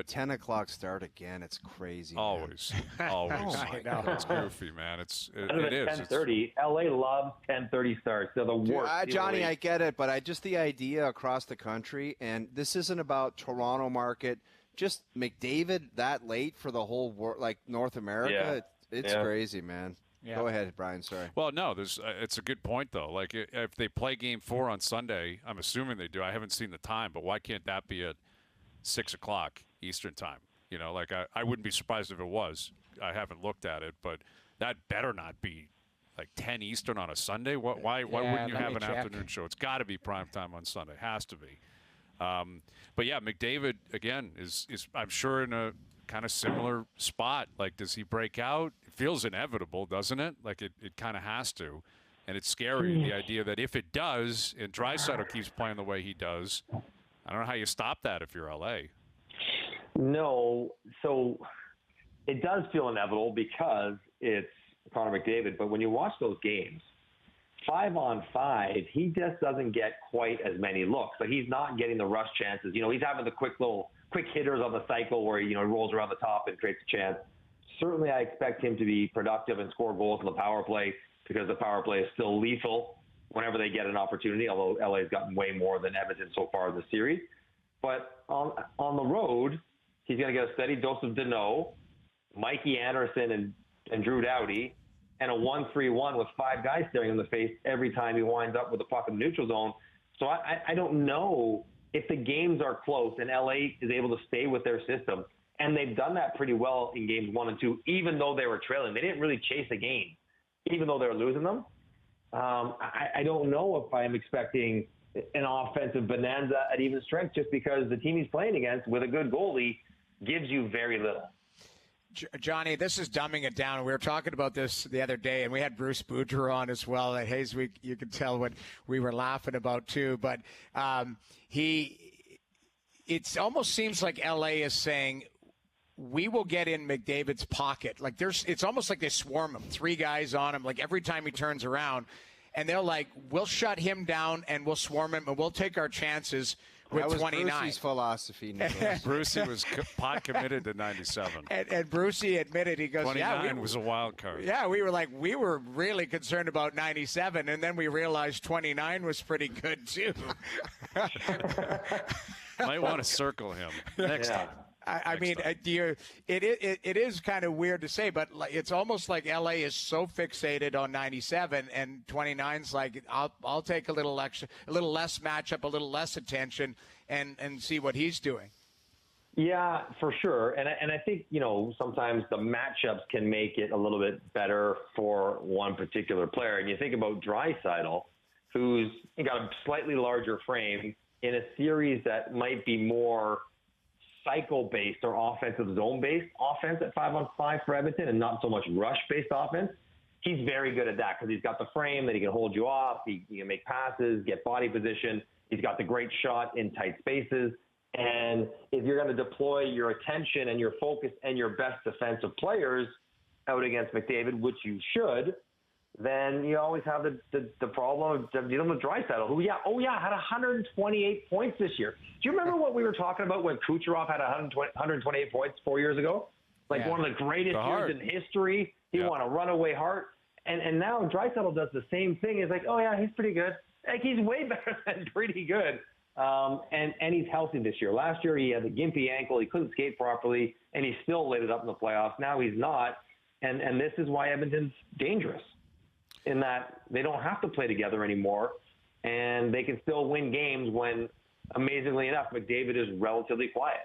10 o'clock start again. It's crazy. Always. Oh my God. It's goofy, man. It is. 10:30. LA loves 10:30 starts. They're the worst. Johnny, I get it, but just the idea across the country, and this isn't about Toronto market. Just McDavid that late for the whole world, like North America. It's crazy, man. Yeah. Go ahead, Brian. Sorry. Well, no, it's a good point, though. Like, if they play Game 4 on Sunday, I'm assuming they do. I haven't seen the time, but why can't that be at 6 o'clock Eastern time? You know, like, I wouldn't be surprised if it was. I haven't looked at it, but that better not be like 10 Eastern on a Sunday. Why wouldn't you have an afternoon show? It's got to be prime time on Sunday. Has to be. But, yeah, McDavid, again, is I'm sure in a kind of similar spot. Like, does he break out? It feels inevitable, doesn't it? Like, it kind of has to. And it's scary, the idea that if it does, and Draisaitl keeps playing the way he does, I don't know how you stop that if you're LA. No. So it does feel inevitable because it's Connor McDavid. But when you watch those games, 5-on-5, he just doesn't get quite as many looks. Like, he's not getting the rush chances. You know, he's having the quick hitters on the cycle where, you know, he rolls around the top and creates a chance. Certainly I expect him to be productive and score goals in the power play because the power play is still lethal whenever they get an opportunity, although LA's gotten way more than Edmonton so far in the series. But on the road, he's going to get a steady dose of Deneau, Mikey Anderson and Drew Doughty, and a 1-3-1 with 5 guys staring him in the face every time he winds up with the puck in the neutral zone. So I don't know if the games are close and LA is able to stay with their system, and they've done that pretty well in games 1 and 2, even though they were trailing. They didn't really chase a game, even though they were losing them. I don't know if I'm expecting an offensive bonanza at even strength just because the team he's playing against with a good goalie gives you very little. Johnny, this is dumbing it down. We were talking about this the other day, and we had Bruce Boudreau on as well. At Hayes Week, you could tell what we were laughing about too. But it almost seems like LA is saying, we will get in McDavid's pocket. Like, it's almost like they swarm him, 3 guys on him, like every time he turns around. And they're like, we'll shut him down and we'll swarm him and we'll take our chances with 29. That was Brucey's philosophy. Brucey was pot committed to 97. And Brucey admitted, he goes, 29 was a wild card. Yeah, we were really concerned about 97, and then we realized 29 was pretty good too. Might want to circle him next time. I mean, it is kind of weird to say, but it's almost like LA is so fixated on 97, and 29's like, I'll take a little less matchup, a little less attention, and see what he's doing. Yeah, for sure. And I think, you know, sometimes the matchups can make it a little bit better for one particular player. And you think about Draisaitl, who's got a slightly larger frame in a series that might be more cycle-based or offensive zone-based offense at 5-on-5 for Edmonton and not so much rush-based offense. He's very good at that because he's got the frame that he can hold you off. He can make passes, get body position. He's got the great shot in tight spaces. And if you're going to deploy your attention and your focus and your best defensive players out against McDavid, which you should, then you always have the problem of dealing with Draisaitl, who, had 128 points this year. Do you remember what we were talking about when Kucherov had 128 points 4 years ago? One of the greatest years in history. He won a runaway heart. And now Draisaitl does the same thing. He's like, he's pretty good. Like, he's way better than pretty good. And he's healthy this year. Last year he had the gimpy ankle. He couldn't skate properly, and he still lit it up in the playoffs. Now he's not. And this is why Edmonton's dangerous, in that they don't have to play together anymore, and they can still win games when, amazingly enough, McDavid is relatively quiet.